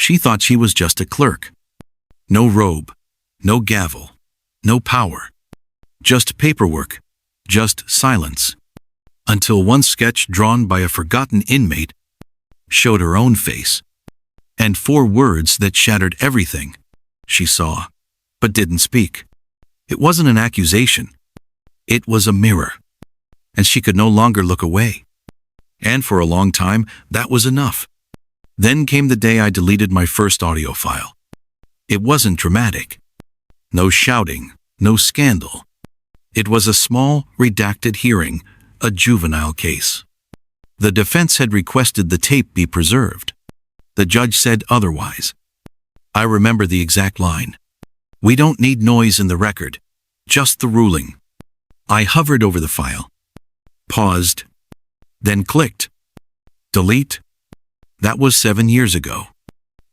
She thought she was just a clerk. No robe, no gavel, no power. Just paperwork, just silence. Until one sketch drawn by a forgotten inmate showed her own face, and 4 words that shattered everything she saw, but didn't speak. It wasn't an accusation. It was a mirror, and she could no longer look away. And for a long time, that was enough. Then came the day I deleted my first audio file. It wasn't dramatic. No shouting, no scandal. It was a small, redacted hearing, a juvenile case. The defense had requested the tape be preserved. The judge said otherwise. I remember the exact line. "We don't need noise in the record, just the ruling." I hovered over the file, paused, then clicked. Delete. That was 7 years ago.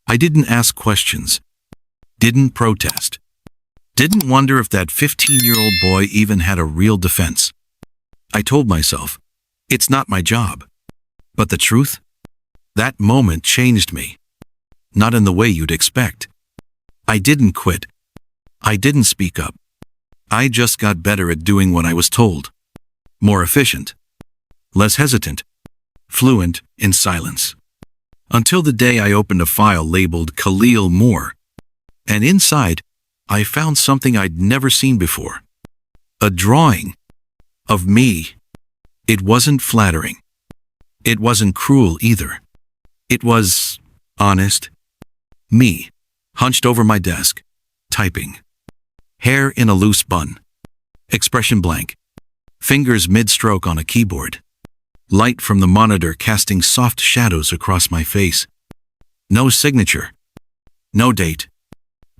I didn't ask questions, didn't protest, didn't wonder if that 15-year-old boy even had a real defense. I told myself, it's not my job. But the truth? That moment changed me. Not in the way you'd expect. I didn't quit. I didn't speak up. I just got better at doing what I was told. More efficient. Less hesitant. Fluent in silence. Until the day I opened a file labeled Khalil Moore. And inside, I found something I'd never seen before. A drawing. Of me. It wasn't flattering. It wasn't cruel either. It was honest. Me, hunched over my desk, typing. Hair in a loose bun. Expression blank. Fingers mid-stroke on a keyboard. Light from the monitor casting soft shadows across my face. No signature. No date.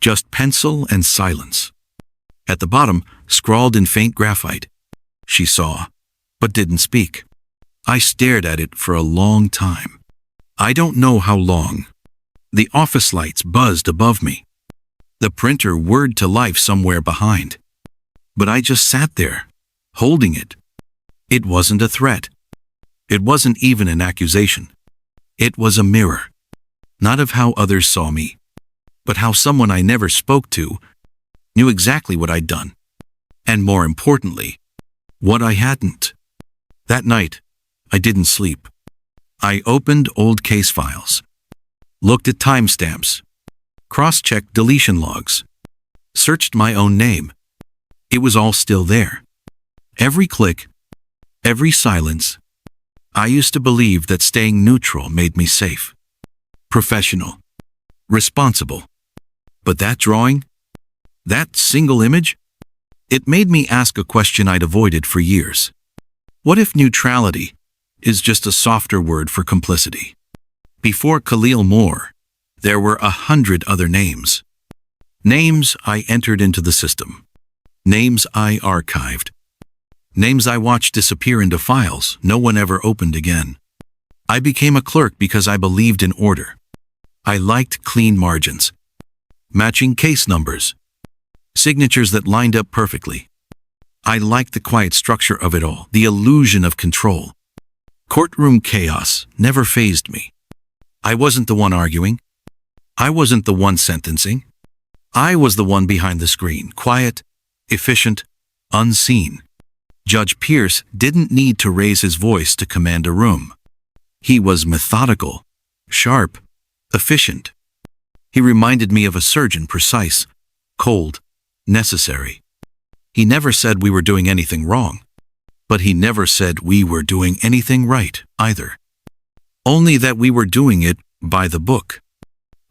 Just pencil and silence. At the bottom, scrawled in faint graphite. She saw, but didn't speak. I stared at it for a long time. I don't know how long. The office lights buzzed above me. The printer whirred to life somewhere behind. But I just sat there, holding it. It wasn't a threat. It wasn't even an accusation. It was a mirror. Not of how others saw me, but how someone I never spoke to knew exactly what I'd done. And more importantly, what I hadn't. That night, I didn't sleep. I opened old case files, looked at timestamps, cross-checked deletion logs, searched my own name. It was all still there. Every click, every silence. I used to believe that staying neutral made me safe, professional, responsible. But that drawing, that single image, it made me ask a question I'd avoided for years. What if neutrality is just a softer word for complicity? Before Khalil Moore, there were 100 other names. Names I entered into the system. Names I archived. Names I watched disappear into files no one ever opened again. I became a clerk because I believed in order. I liked clean margins, matching case numbers, signatures that lined up perfectly. I liked the quiet structure of it all, the illusion of control. Courtroom chaos never fazed me. I wasn't the one arguing. I wasn't the one sentencing. I was the one behind the screen, quiet, efficient, unseen. Judge Pierce didn't need to raise his voice to command a room. He was methodical, sharp, efficient. He reminded me of a surgeon, precise, cold, necessary. He never said we were doing anything wrong, but he never said we were doing anything right either. Only that we were doing it by the book.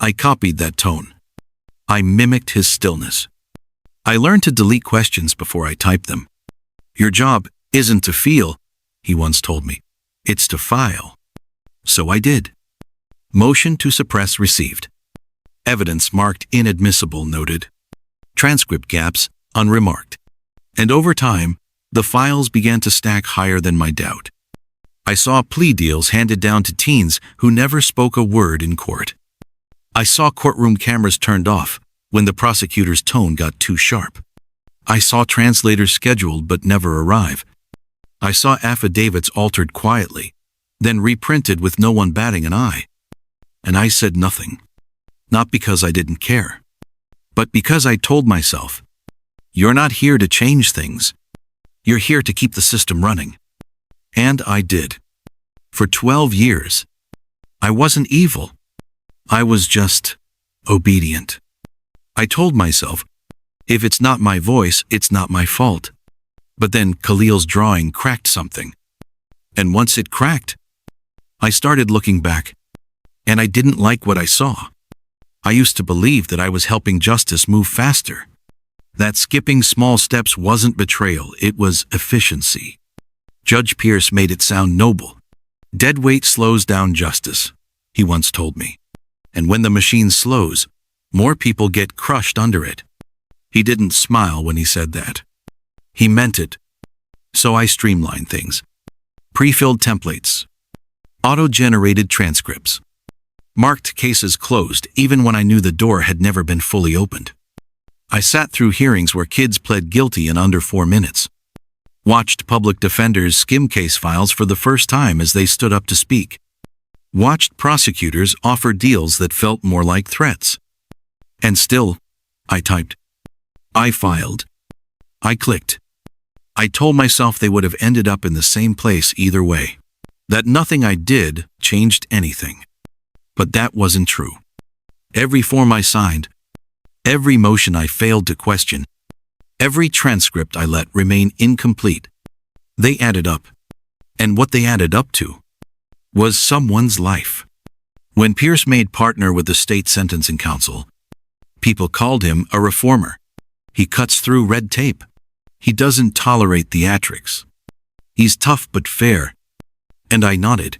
I copied that tone. I mimicked his stillness. I learned to delete questions before I typed them. Your job isn't to feel, he once told me. It's to file. So I did. Motion to suppress received. Evidence marked inadmissible noted. Transcript gaps unremarked. And over time, the files began to stack higher than my doubt. I saw plea deals handed down to teens who never spoke a word in court. I saw courtroom cameras turned off when the prosecutor's tone got too sharp. I saw translators scheduled but never arrive. I saw affidavits altered quietly, then reprinted with no one batting an eye. And I said nothing. Not because I didn't care, but because I told myself, you're not here to change things. You're here to keep the system running. And I did. For 12 years. I wasn't evil. I was just obedient. I told myself, if it's not my voice, it's not my fault. But then Khalil's drawing cracked something. And once it cracked, I started looking back, and I didn't like what I saw. I used to believe that I was helping justice move faster. That skipping small steps wasn't betrayal, it was efficiency. Judge Pierce made it sound noble. Dead weight slows down justice, he once told me. And when the machine slows, more people get crushed under it. He didn't smile when he said that. He meant it. So I streamlined things. Pre-filled templates. Auto-generated transcripts. Marked cases closed even when I knew the door had never been fully opened. I sat through hearings where kids pled guilty in under 4 minutes. Watched public defenders skim case files for the first time as they stood up to speak. Watched prosecutors offer deals that felt more like threats. And still, I typed. I filed. I clicked. I told myself they would have ended up in the same place either way. That nothing I did changed anything. But that wasn't true. Every form I signed, every motion I failed to question, every transcript I let remain incomplete, they added up. And what they added up to was someone's life. When Pierce made partner with the state sentencing council, people called him a reformer. He cuts through red tape. He doesn't tolerate theatrics. He's tough but fair. And I nodded,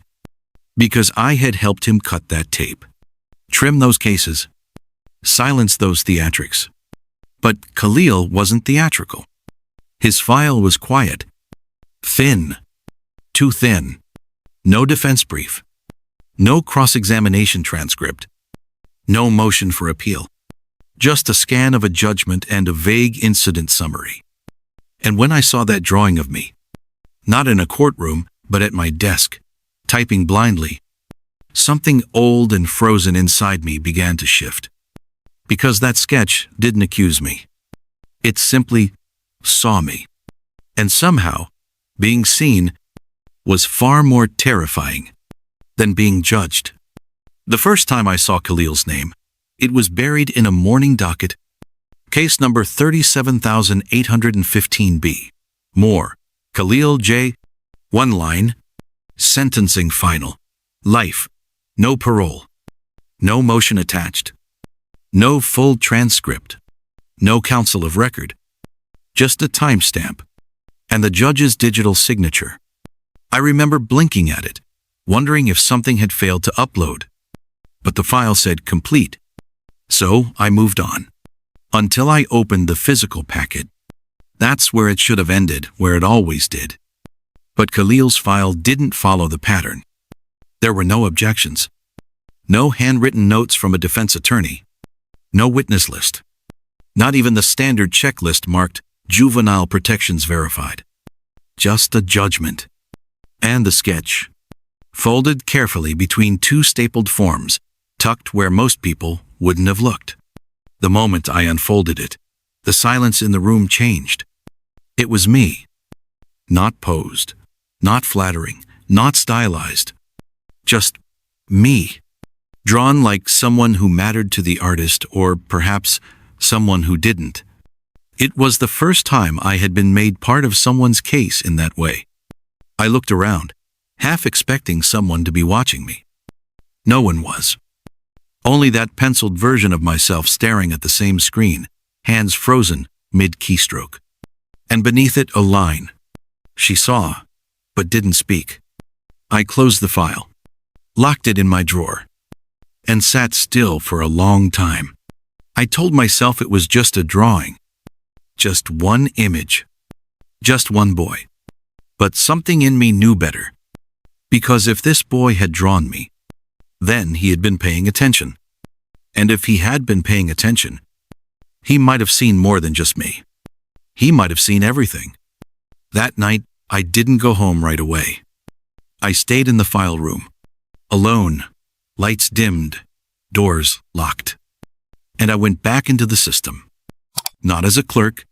because I had helped him cut that tape, trim those cases, silence those theatrics. But Khalil wasn't theatrical. His file was quiet, thin, too thin. No defense brief, no cross-examination transcript, no motion for appeal. Just a scan of a judgment and a vague incident summary. And when I saw that drawing of me, not in a courtroom, but at my desk, typing blindly, something old and frozen inside me began to shift. Because that sketch didn't accuse me. It simply saw me. And somehow, being seen was far more terrifying than being judged. The first time I saw Khalil's name, it was buried in a morning docket. Case number 37,815B. More. Khalil J. One line. Sentencing final. Life. No parole. No motion attached. No full transcript. No counsel of record. Just a timestamp. And the judge's digital signature. I remember blinking at it, wondering if something had failed to upload. But the file said complete. So I moved on. Until I opened the physical packet. That's where it should have ended, where it always did. But Khalil's file didn't follow the pattern. There were no objections. No handwritten notes from a defense attorney. No witness list. Not even the standard checklist marked Juvenile Protections Verified. Just a judgment. And the sketch. Folded carefully between 2 stapled forms, tucked where most people wouldn't have looked. The moment I unfolded it, the silence in the room changed. It was me. Not posed, not flattering, not stylized. Just me. Drawn like someone who mattered to the artist, or perhaps someone who didn't. It was the first time I had been made part of someone's case in that way. I looked around, half expecting someone to be watching me. No one was. Only that penciled version of myself staring at the same screen, hands frozen mid-keystroke. And beneath it a line. She saw, but didn't speak. I closed the file, locked it in my drawer, and sat still for a long time. I told myself it was just a drawing. Just one image. Just one boy. But something in me knew better. Because if this boy had drawn me, then he had been paying attention. And if he had been paying attention, he might have seen more than just me. He might have seen everything. That night, I didn't go home right away. I stayed in the file room. Alone. Lights dimmed. Doors locked. and I went back into the system. Not as a clerk,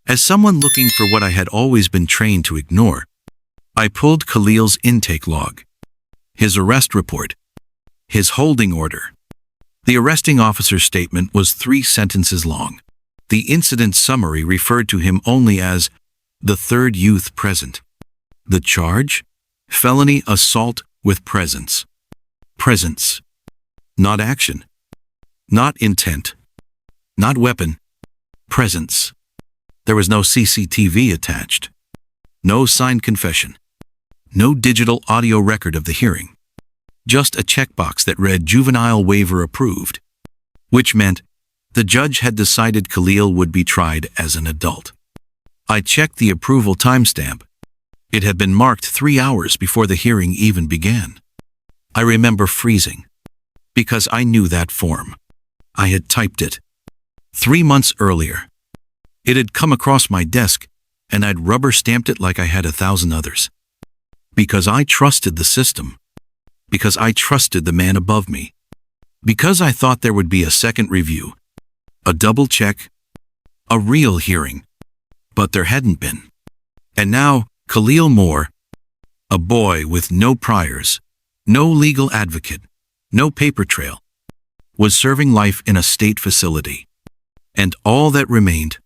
as someone looking for what I had always been trained to ignore. I pulled Khalil's intake log, his arrest report, his holding order. The arresting officer's statement was 3 sentences long. The incident summary referred to him only as the third youth present. The charge? Felony assault with presence. Presence. Not action. Not intent. Not weapon. Presence. There was no CCTV attached. No signed confession. No digital audio record of the hearing. Just a checkbox that read juvenile waiver approved, which meant the judge had decided Khalil would be tried as an adult. I checked the approval timestamp. It had been marked 3 hours before the hearing even began. I remember freezing, because I knew that form. I had typed it 3 months earlier. It had come across my desk, and I'd rubber-stamped it like I had 1,000 others. Because I trusted the system. Because I trusted the man above me. Because I thought there would be a second review, a double check, a real hearing. But there hadn't been. And now, Khalil Moore, a boy with no priors, no legal advocate, no paper trail, was serving life in a state facility. And all that remained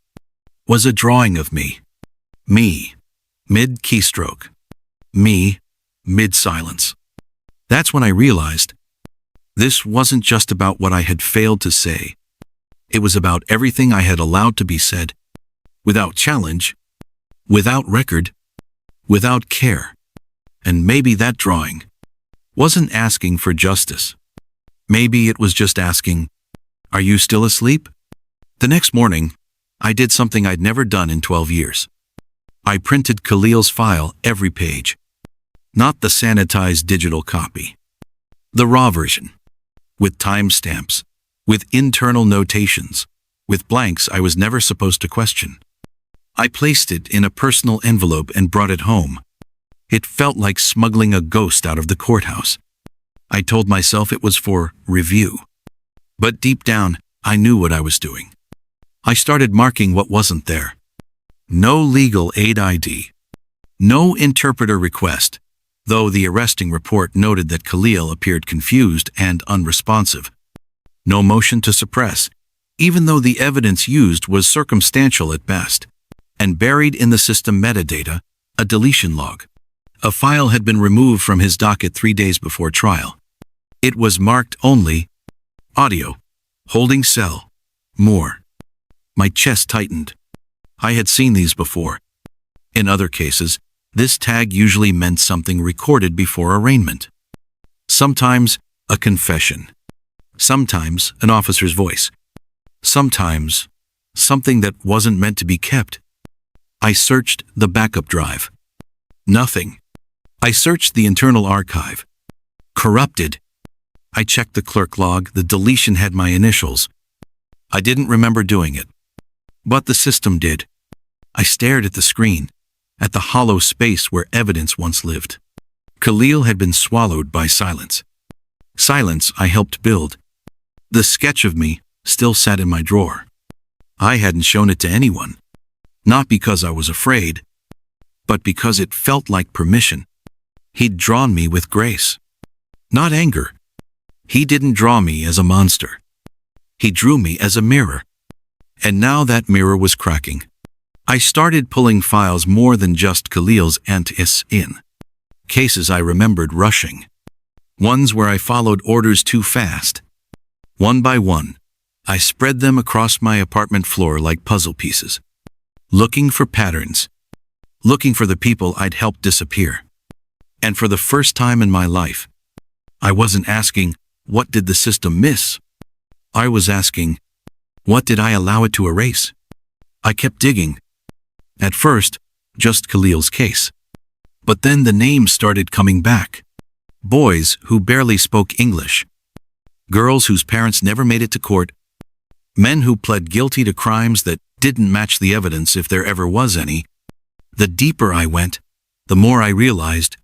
was a drawing of me. Me, mid-keystroke. Me, mid-silence. That's when I realized this wasn't just about what I had failed to say. It was about everything I had allowed to be said, without challenge, without record, without care. And maybe that drawing wasn't asking for justice. Maybe it was just asking, "Are you still asleep?" The next morning, I did something I'd never done in 12 years. I printed Khalil's file every page. Not the sanitized digital copy. The raw version. With timestamps. With internal notations. With blanks I was never supposed to question. I placed it in a personal envelope and brought it home. It felt like smuggling a ghost out of the courthouse. I told myself it was for review. But deep down, I knew what I was doing. I started marking what wasn't there. No legal aid ID. No interpreter request, though the arresting report noted that Khalil appeared confused and unresponsive. No motion to suppress, even though the evidence used was circumstantial at best. And buried in the system metadata, a deletion log. A file had been removed from his docket 3 days before trial. It was marked only audio, holding cell, more. My chest tightened. I had seen these before. In other cases, this tag usually meant something recorded before arraignment. Sometimes a confession. Sometimes an officer's voice. Sometimes something that wasn't meant to be kept. I searched the backup drive. Nothing. I searched the internal archive. Corrupted. I checked the clerk log. The deletion had my initials. I didn't remember doing it. But the system did. I stared at the screen, at the hollow space where evidence once lived. Khalil had been swallowed by silence. Silence I helped build. The sketch of me still sat in my drawer. I hadn't shown it to anyone. Not because I was afraid, but because it felt like permission. He'd drawn me with grace. Not anger. He didn't draw me as a monster. He drew me as a mirror. And now that mirror was cracking. I started pulling files more than just Khalil's antis in. Cases I remembered rushing. Ones where I followed orders too fast. One by one, I spread them across my apartment floor like puzzle pieces. Looking for patterns. Looking for the people I'd helped disappear. And for the first time in my life, I wasn't asking, what did the system miss? I was asking, what did I allow it to erase? I kept digging. At first, just Khalil's case. But then the names started coming back. Boys who barely spoke English. Girls whose parents never made it to court. Men who pled guilty to crimes that didn't match the evidence if there ever was any. The deeper I went, the more I realized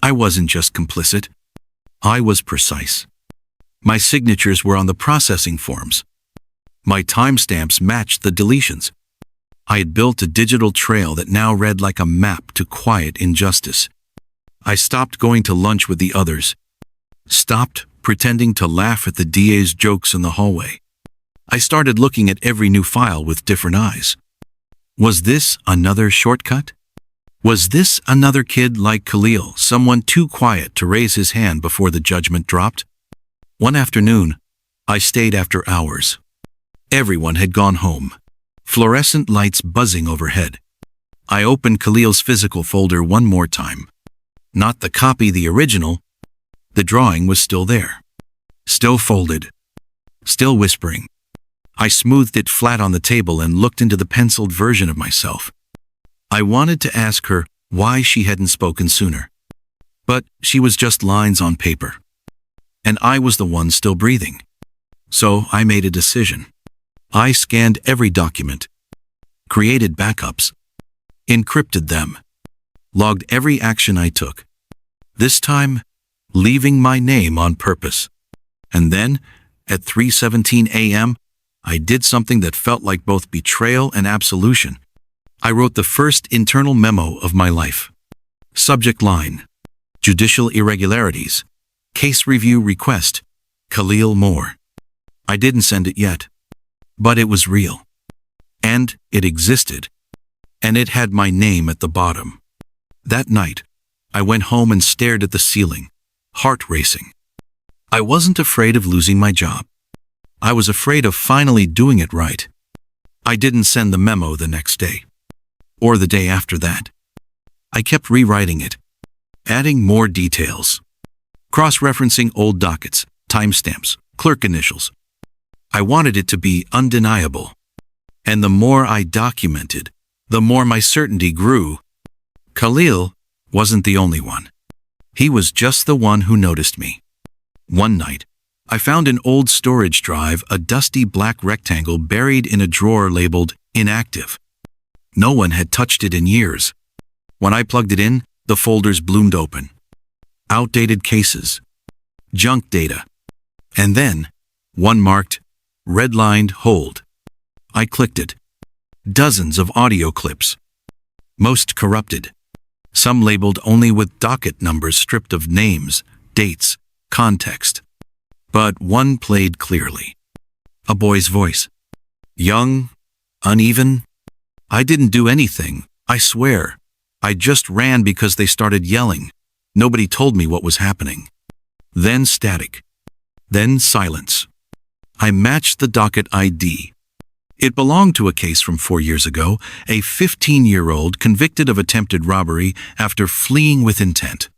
I wasn't just complicit. I was precise. My signatures were on the processing forms. My timestamps matched the deletions. I had built a digital trail that now read like a map to quiet injustice. I stopped going to lunch with the others. Stopped pretending to laugh at the DA's jokes in the hallway. I started looking at every new file with different eyes. Was this another shortcut? Was this another kid like Khalil, someone too quiet to raise his hand before the judgment dropped? One afternoon, I stayed after hours. Everyone had gone home. Fluorescent lights buzzing overhead. I opened Khalil's physical folder one more time. Not the copy, the original. The drawing was still there. Still folded. Still whispering. I smoothed it flat on the table and looked into the penciled version of myself. I wanted to ask her why she hadn't spoken sooner. But she was just lines on paper. And I was the one still breathing. So I made a decision. I scanned every document, created backups, encrypted them, logged every action I took. This time, leaving my name on purpose. And then, at 3:17 a.m., I did something that felt like both betrayal and absolution. I wrote the first internal memo of my life. Subject line: Judicial irregularities. Case review request. Khalil Moore. I didn't send it yet. But it was real. And it existed. And it had my name at the bottom. That night, I went home and stared at the ceiling, heart racing. I wasn't afraid of losing my job. I was afraid of finally doing it right. I didn't send the memo the next day. Or the day after that. I kept rewriting it, adding more details, cross-referencing old dockets, timestamps, clerk initials. I wanted it to be undeniable. And the more I documented, the more my certainty grew. Khalil wasn't the only one. He was just the one who noticed me. One night, I found an old storage drive, a dusty black rectangle buried in a drawer labeled inactive. No one had touched it in years. When I plugged it in, the folders bloomed open. Outdated cases, junk data, and then one marked redlined hold. I clicked it. Dozens of audio clips. Most corrupted. Some labeled only with docket numbers stripped of names, dates, context. But one played clearly. A boy's voice. Young, uneven. I didn't do anything, I swear. I just ran because they started yelling. Nobody told me what was happening. Then static. Then silence. I matched the docket ID. It belonged to a case from 4 years ago, a 15-year-old convicted of attempted robbery after fleeing with intent.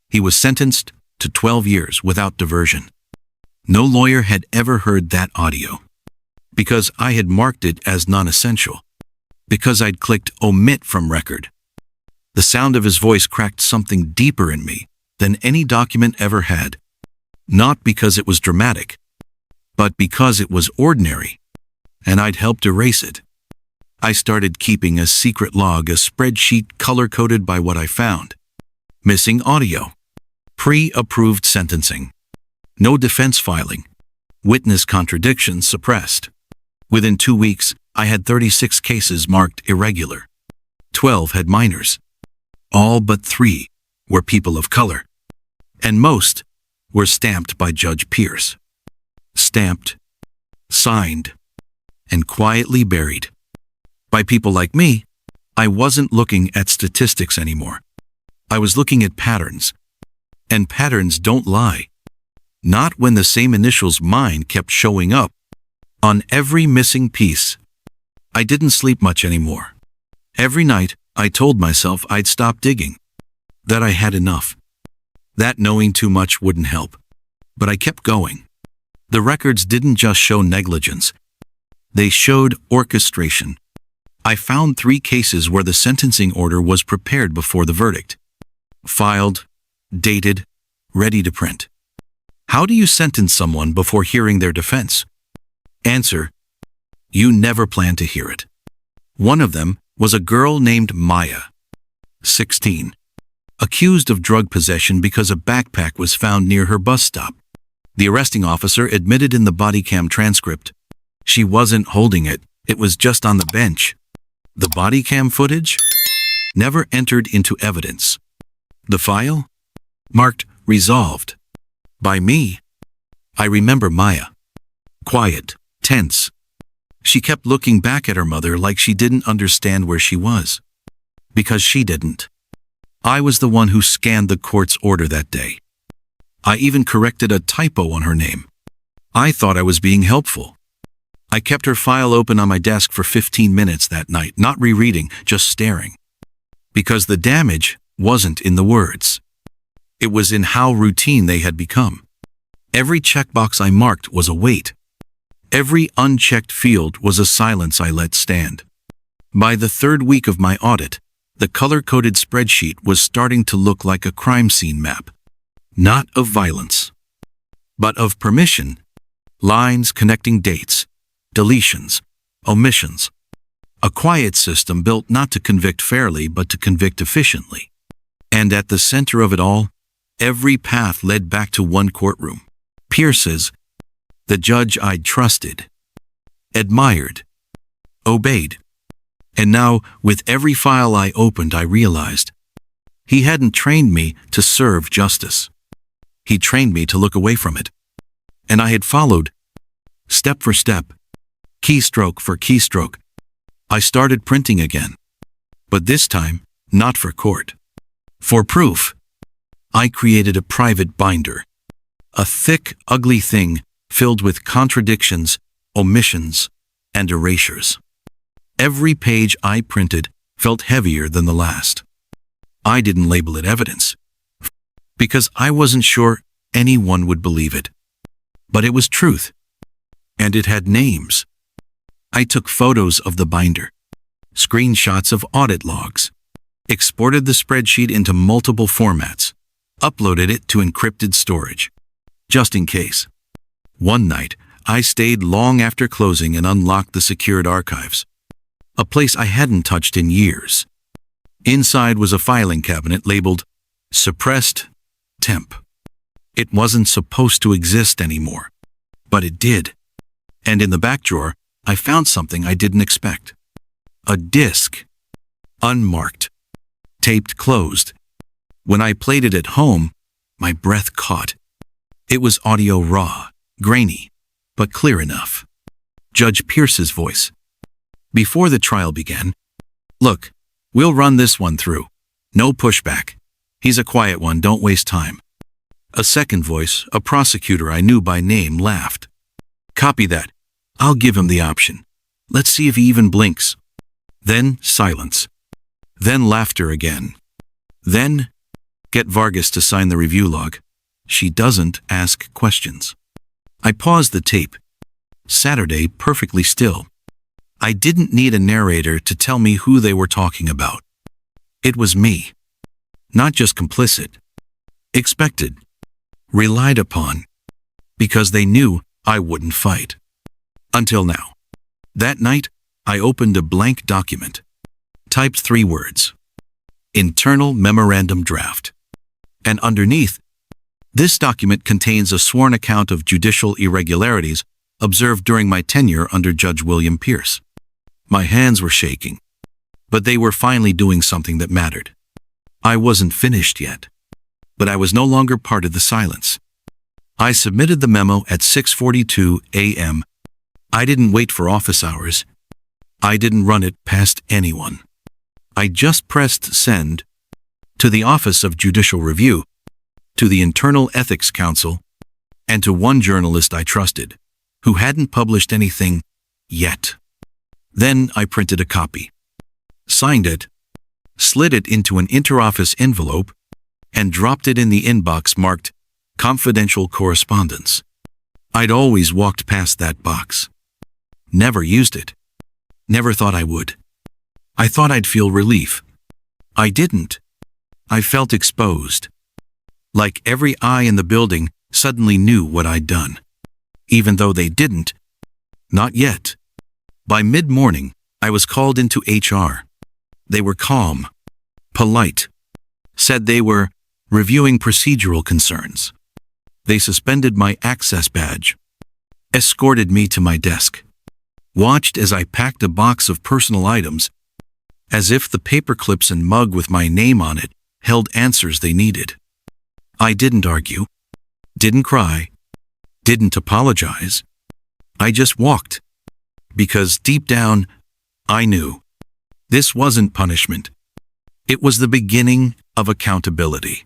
He was sentenced to 12 years without diversion. No lawyer had ever heard that audio. Because I had marked it as non-essential. Because I'd clicked omit from record. The sound of his voice cracked something deeper in me than any document ever had. Not because it was dramatic, but because it was ordinary, and I'd helped erase it. I started keeping a secret log, a spreadsheet color-coded by what I found. Missing audio. Pre-approved sentencing. No defense filing. Witness contradictions suppressed. Within 2 weeks, I had 36 cases marked irregular. 12 had minors. All but 3 were people of color. And most were stamped by Judge Pierce. Stamped, signed, and quietly buried. By people like me, I wasn't looking at statistics anymore. I was looking at patterns. And patterns don't lie. Not when the same initials mine kept showing up. On every missing piece. I didn't sleep much anymore. Every night, I told myself I'd stop digging. That I had enough. That knowing too much wouldn't help. But I kept going. The records didn't just show negligence. They showed orchestration. I found 3 cases where the sentencing order was prepared before the verdict. Filed, dated, ready to print. How do you sentence someone before hearing their defense? Answer: you never plan to hear it. One of them was a girl named Maya, 16, accused of drug possession because a backpack was found near her bus stop. The arresting officer admitted in the body cam transcript, She wasn't holding it. It was just on the bench. The body cam footage? Never entered into evidence. The file? Marked resolved. By me. I remember Maya. Quiet, tense. She kept looking back at her mother like she didn't understand where she was. Because she didn't. I was the one who scanned the court's order that day. I even corrected a typo on her name. I thought I was being helpful. I kept her file open on my desk for 15 minutes that night, not rereading, just staring. Because the damage wasn't in the words. It was in how routine they had become. Every checkbox I marked was a weight. Every unchecked field was a silence I let stand. By the third week of my audit, the color-coded spreadsheet was starting to look like a crime scene map. Not of violence, but of permission. Lines connecting dates, deletions, omissions. A quiet system built not to convict fairly but to convict efficiently. And at the center of it all, every path led back to one courtroom. Pierce's, the judge I'd trusted, admired, obeyed. And now, with every file I opened, I realized he hadn't trained me to serve justice. He trained me to look away from it. And I had followed, step for step, keystroke for keystroke. I started printing again. But this time, not for court. For proof. I created a private binder. A thick, ugly thing filled with contradictions, omissions, and erasures. Every page I printed felt heavier than the last. I didn't label it evidence, because I wasn't sure anyone would believe it. But it was truth. And it had names. I took photos of the binder, screenshots of audit logs, exported the spreadsheet into multiple formats, uploaded it to encrypted storage, just in case. One night, I stayed long after closing and unlocked the secured archives, a place I hadn't touched in years. Inside was a filing cabinet labeled Suppressed Temp. It wasn't supposed to exist anymore, but it did. And in the back drawer, I found something I didn't expect. A disc. Unmarked. Taped closed. When I played it at home, my breath caught. It was audio raw, grainy, but clear enough. Judge Pierce's voice. Before the trial began, "Look, we'll run this one through. No pushback. He's a quiet one, don't waste time." A second voice, a prosecutor I knew by name, laughed. "Copy that. I'll give him the option. Let's see if he even blinks." Then silence. Then laughter again. Then, "Get Vargas to sign the review log. She doesn't ask questions." I paused the tape. Saturday, perfectly still. I didn't need a narrator to tell me who they were talking about. It was me. Not just complicit. Expected. Relied upon. Because they knew I wouldn't fight. Until now. That night, I opened a blank document. Typed 3 words. Internal Memorandum Draft. And underneath, this document contains a sworn account of judicial irregularities observed during my tenure under Judge William Pierce. My hands were shaking, but they were finally doing something that mattered. I wasn't finished yet, but I was no longer part of the silence. I submitted the memo at 6:42 a.m. I didn't wait for office hours. I didn't run it past anyone. I just pressed send to the Office of Judicial Review, to the Internal Ethics Council, and to one journalist I trusted, who hadn't published anything yet. Then I printed a copy, signed it, slid it into an interoffice envelope, and dropped it in the inbox marked Confidential Correspondence. I'd always walked past that box. Never used it. Never thought I would. I thought I'd feel relief. I didn't. I felt exposed. Like every eye in the building suddenly knew what I'd done. Even though they didn't. Not yet. By mid-morning, I was called into HR. They were calm, polite, said they were reviewing procedural concerns. They suspended my access badge, escorted me to my desk. watched as I packed a box of personal items, as if the paper clips and mug with my name on it held answers they needed. I didn't argue, didn't cry, didn't apologize. I just walked, because deep down, I knew this wasn't punishment. It was the beginning of accountability.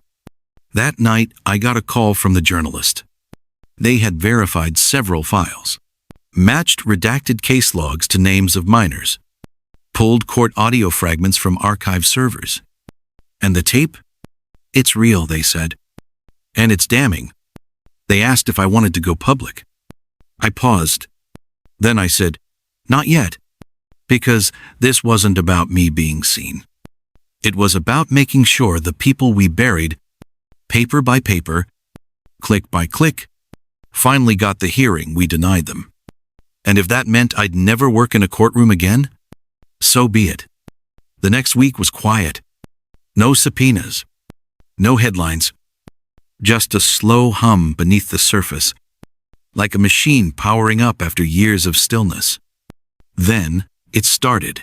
That night, I got a call from the journalist. They had verified several files, matched redacted case logs to names of minors, pulled court audio fragments from archive servers. And the tape? It's real, they said. And it's damning. They asked if I wanted to go public. I paused. Then I said, not yet, because this wasn't about me being seen. It was about making sure the people we buried, paper by paper, click by click, finally got the hearing we denied them. And if that meant I'd never work in a courtroom again, so be it. The next week was quiet. No subpoenas. No headlines. Just a slow hum beneath the surface, like a machine powering up after years of stillness. Then it started.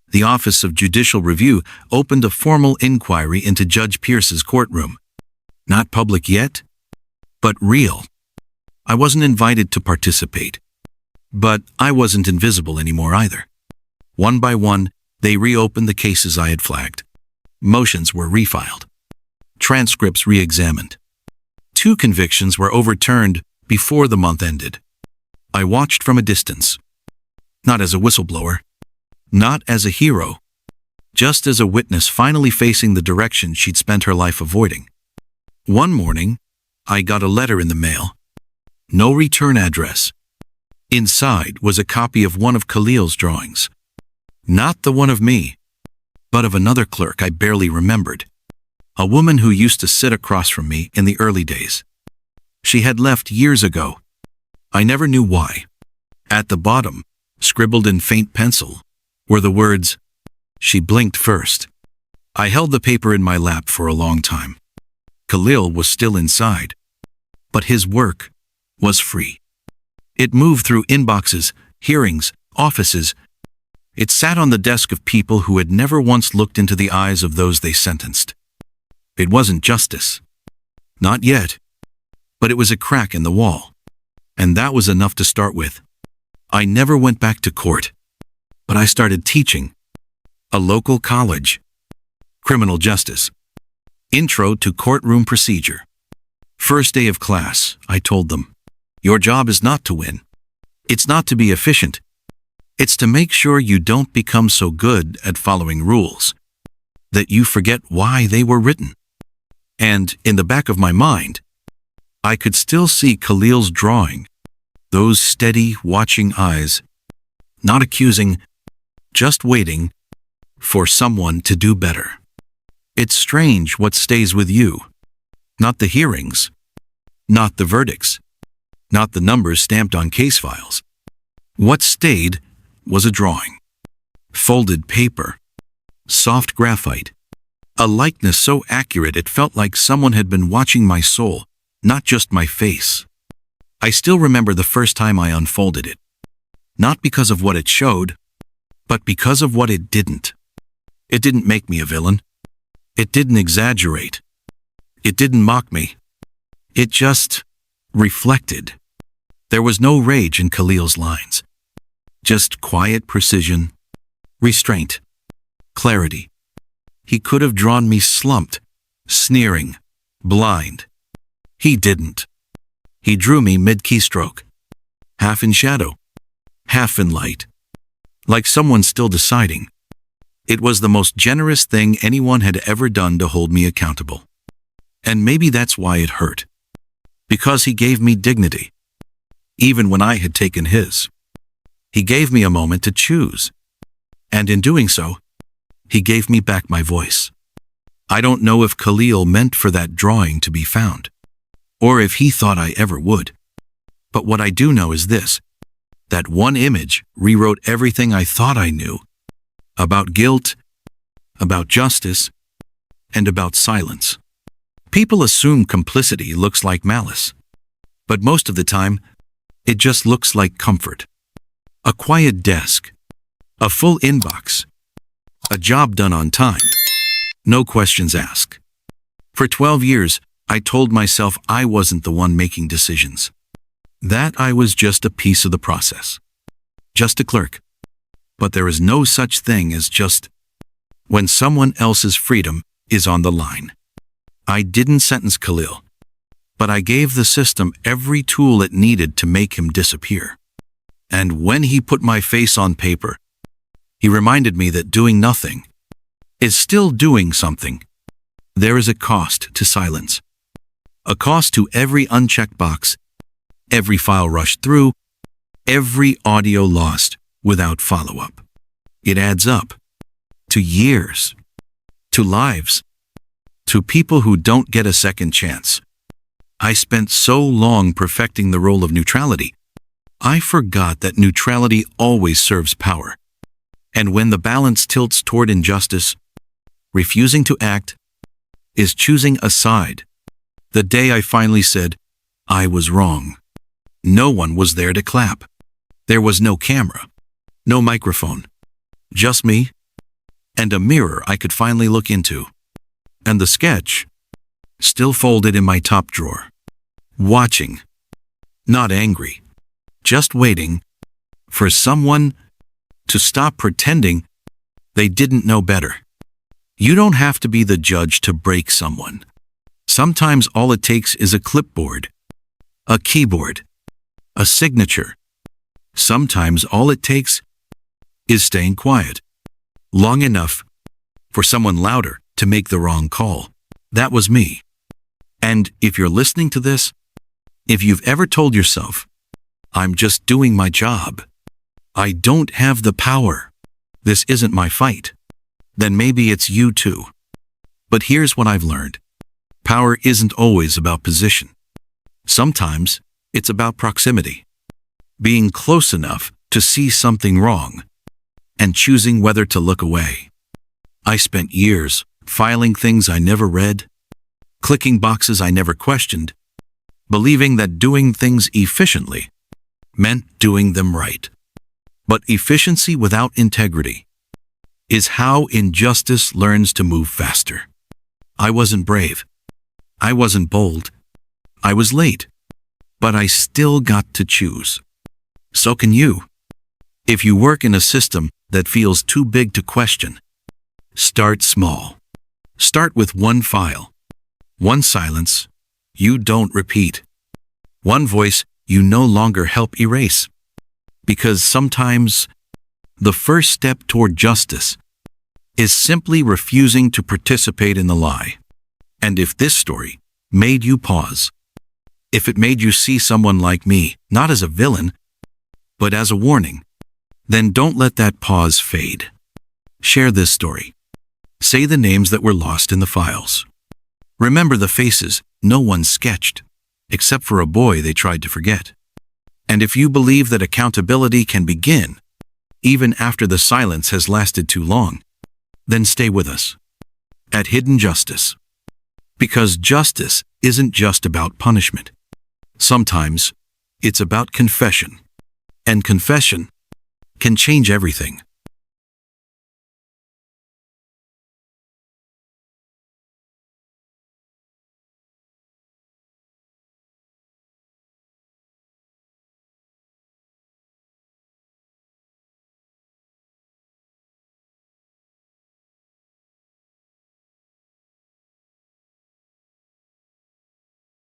The Office of Judicial Review opened a formal inquiry into Judge Pierce's courtroom. Not public yet, but real. I wasn't invited to participate, but I wasn't invisible anymore either. One by one, they reopened the cases I had flagged. Motions were refiled. Transcripts re-examined. 2 convictions were overturned before the month ended. I watched from a distance. Not as a whistleblower. Not as a hero. Just as a witness finally facing the direction she'd spent her life avoiding. One morning, I got a letter in the mail. No return address. Inside was a copy of one of Khalil's drawings. Not the one of me, but of another clerk I barely remembered. A woman who used to sit across from me in the early days. She had left years ago. I never knew why. At the bottom, scribbled in faint pencil, were the words, "She blinked first." I held the paper in my lap for a long time. Khalil was still inside, but his work was free. It moved through inboxes, hearings, offices. It sat on the desk of people who had never once looked into the eyes of those they sentenced. It wasn't justice. Not yet. But it was a crack in the wall. And that was enough to start with. I never went back to court. But I started teaching. A local college. Criminal justice. Intro to courtroom procedure. First day of class, I told them, your job is not to win. It's not to be efficient. It's to make sure you don't become so good at following rules that you forget why they were written. And in the back of my mind, I could still see Khalil's drawing, those steady, watching eyes, not accusing, just waiting for someone to do better. It's strange what stays with you. Not the hearings, not the verdicts, not the numbers stamped on case files. What stayed was a drawing. Folded paper. Soft graphite. A likeness so accurate it felt like someone had been watching my soul, not just my face. I still remember the first time I unfolded it. Not because of what it showed, but because of what it didn't. It didn't make me a villain. It didn't exaggerate. It didn't mock me. It just reflected. There was no rage in Khalil's lines. Just quiet precision, restraint, clarity. He could have drawn me slumped, sneering, blind. He didn't. He drew me mid-keystroke, half in shadow, half in light, like someone still deciding. It was the most generous thing anyone had ever done to hold me accountable. And maybe that's why it hurt. Because he gave me dignity, even when I had taken his. He gave me a moment to choose. And in doing so, he gave me back my voice. I don't know if Khalil meant for that drawing to be found, or if he thought I ever would. But what I do know is this, that one image rewrote everything I thought I knew about guilt, about justice, and about silence. People assume complicity looks like malice, but most of the time, it just looks like comfort. A quiet desk. A full inbox. A job done on time. No questions asked. For 12 years, I told myself I wasn't the one making decisions. That I was just a piece of the process. Just a clerk. But there is no such thing as just when someone else's freedom is on the line. I didn't sentence Khalil, but I gave the system every tool it needed to make him disappear. And when he put my face on paper, he reminded me that doing nothing is still doing something. There is a cost to silence. A cost to every unchecked box, every file rushed through, every audio lost without follow-up. It adds up to years, to lives, to people who don't get a second chance. I spent so long perfecting the role of neutrality, I forgot that neutrality always serves power. And when the balance tilts toward injustice, refusing to act is choosing a side. The day I finally said, I was wrong. No one was there to clap. There was no camera, no microphone, just me and a mirror I could finally look into. And the sketch, still folded in my top drawer. Watching, not angry, just waiting for someone to stop pretending they didn't know better. You don't have to be the judge to break someone. Sometimes all it takes is a clipboard, a keyboard, a signature. Sometimes all it takes is staying quiet long enough for someone louder to make the wrong call. That was me. And if you're listening to this, if you've ever told yourself, I'm just doing my job, I don't have the power, this isn't my fight, then maybe it's you too. But here's what I've learned. Power isn't always about position. Sometimes it's about proximity. Being close enough to see something wrong and choosing whether to look away. I spent years filing things I never read, clicking boxes I never questioned, believing that doing things efficiently meant doing them right. But efficiency without integrity is how injustice learns to move faster. I wasn't brave. I wasn't bold. I was late. But I still got to choose. So can you. If you work in a system that feels too big to question, start small. Start with one file, one silence you don't repeat, one voice you no longer help erase. Because sometimes the first step toward justice is simply refusing to participate in the lie. And if this story made you pause, if it made you see someone like me, not as a villain, but as a warning, then don't let that pause fade. Share this story. Say the names that were lost in the files. Remember the faces no one sketched, except for a boy they tried to forget. And if you believe that accountability can begin, even after the silence has lasted too long, then stay with us at Hidden Justice. Because justice isn't just about punishment. Sometimes it's about confession. And confession can change everything.